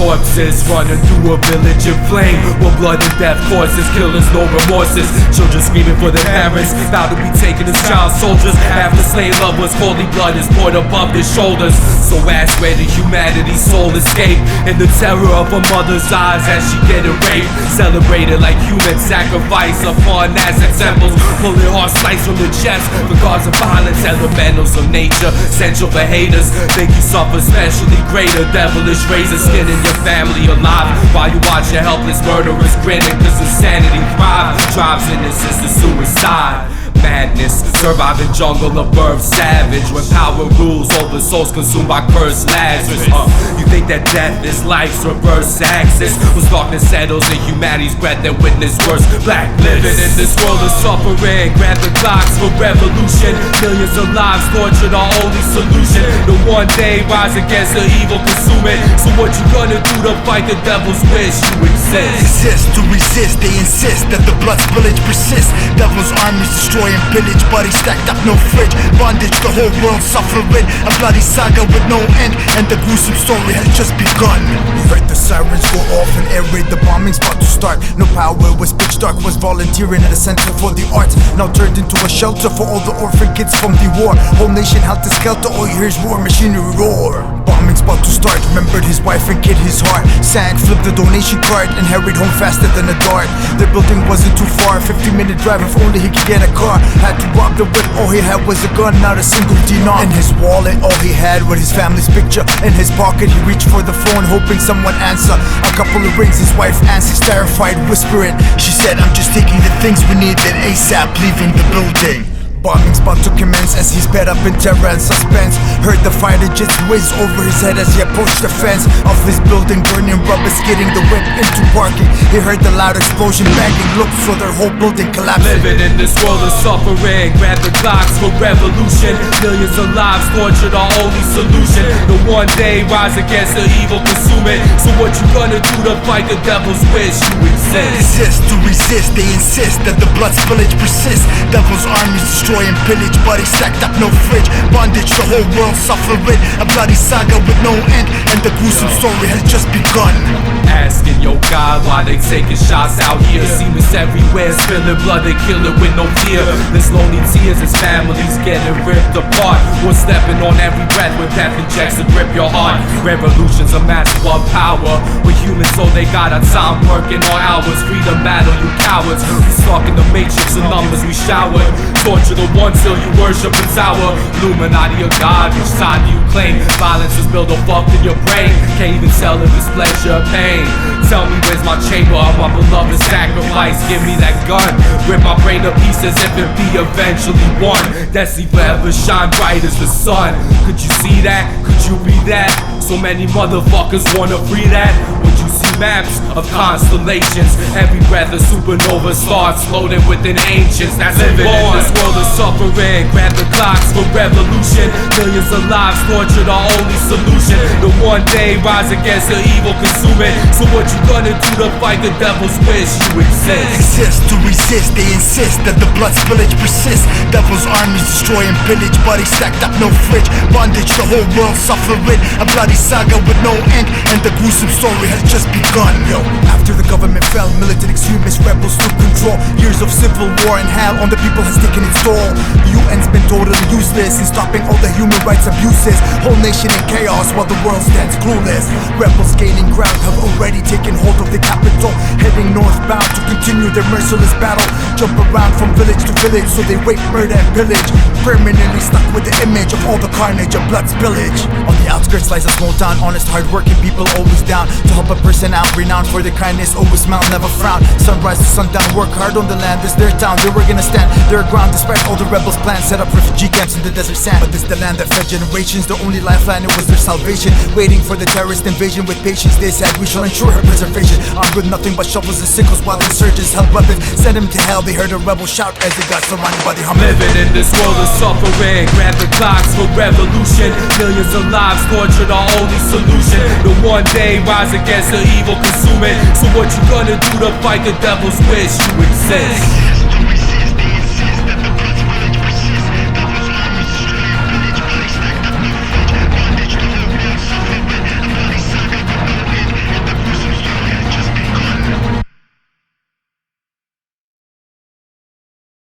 corpses running through a village in flame, where blood and death causes killers no remorses. Children screaming for their parents, about to be taken as child soldiers. After slain loved ones, holy blood is poured above their shoulders. So ask where the humanity's soul escaped, in the terror of a mother's eyes as she getting raped. Celebrated like human sacrifice upon Aztec temples, pulling heart slice from the chest for cause of violence. Elementals of nature, essential for haters. Think you suffer especially greater. Devilish razor skinning your family alive while you watch your helpless murderers grinning, cause insanity thrive. Drives innocence to suicide. Madness, surviving jungle of birth savage, when power rules over souls consumed by cursed Lazarus. You think that death is life's reverse axis, when darkness settles in humanity's breath and witness worse black living in this world of suffering. Grab the clocks for revolution, millions of lives tortured, our only solution. The one day rise against the evil consuming. So what you gonna do to fight the devil's wish you exist? To resist, they insist that the blood spillage persists. Devil's armies destroy and pillage, bodies stacked up, no fridge. Bondage, the whole world suffering. A bloody saga with no end, and the gruesome story has just begun. We heard the sirens go off and air raid, the bombing's about to start. No power, was pitch dark, was volunteering at a center for the arts. Now turned into a shelter for all the orphan kids from the war. Whole nation helter skelter, all you hear is war machinery roar. Bombing's about to start, remembered his wife and kid, his heart sank, flipped the donation card and hurried home faster than a dart. Their building wasn't too far, 15-minute drive if only he could get a car. Had to rob the whip, all he had was a gun, not a single dinar. In his wallet, all he had was his family's picture. In his pocket, he reached for the phone, hoping someone answer. A couple of rings, his wife answers, terrified, whispering. She said, I'm just taking the things we need, then ASAP leaving the building. Bombing's about to commence as he's sped up in terror and suspense. Heard the fighter jets whiz over his head as he approached the fence of his building, burning rubber, skidding the whip into parking. He heard the loud explosion banging, looked for their whole building collapsing. Living in this world of suffering, grab the clocks for revolution. Millions of lives tortured, our only solution. The one day rise against the evil consuming. So what you gonna do to fight the devil's wish you exist? To resist, they insist that the blood spillage persists. Devil's armies destroy and pillage, bodies stacked up, no fridge. Bondage, the whole world suffering. A bloody saga with no end, and the gruesome story has just begun. Asking your God why they taking shots out here. Demons everywhere, spilling blood, they killing with no fear. There's lonely tears as families getting ripped apart. One stepping on every breath with death injects to grip your heart. Revolution's a match of power. We're humans, so they got our time working on hours. Freedom battle, you cowards. We stuck in the matrix of numbers we showered. Torture the one till you worship a tower. Illuminati or God, which side do you claim? Violence is built up in your brain. Can't even tell if it's pleasure or pain. Tell me where's my chamber of my beloved sacrifice. Give me that gun, rip my brain to pieces if it be eventually one. Destiny forever shine bright as the sun. Could you see that? Could you be that? So many motherfuckers wanna free that. Would you see maps of constellations? Every breath a supernova starts floating within ancients. That's living in this world of suffering. Grab the clocks for revolution. Millions of lives tortured, our only solution. The one day rise against the evil consuming. So what you gonna do to fight the devil's wish you exist? To resist, they insist that the blood spillage persists. Devil's armies destroy and pillage, bodies stacked up, no fridge. Bondage, the whole world suffering. A bloody saga with no end, and the gruesome story has just begun. After the government fell, militant extremist rebels took control. Years of civil war and hell on the people has taken its toll. The UN's been totally useless in stopping all the human rights abuses. Whole nation in chaos while the world stands clueless. Rebels gaining ground have already taken hold of the capital, heading northbound to continue their merciless battle. Jump around from village to village, so they rape, murder and pillage. Permanently stuck with the image of all the carnage and blood spillage. On the outskirts lies a small town, honest, hard-working people always down to help a person out, renowned for their kindness, always smile, never frown. Sunrise to sundown, work hard on the land, this their town, they were gonna stand their ground despite all the rebels' plans. Set up refugee camps in the desert sand, but this the land that fed generations, the only lifeline, it was their salvation. Waiting for the terrorist invasion with patience, they said we shall ensure her preservation. Armed with nothing but shovels and sickles while insurgents held weapons, sent him to hell. They heard a rebel shout as they got surrounded by the Hummer. Living in this world of suffering, grab the clocks for revolution. Millions of lives tortured, our only solution. The one day rise against the evil consuming. So what you gonna do to fight the devil's wish you exist?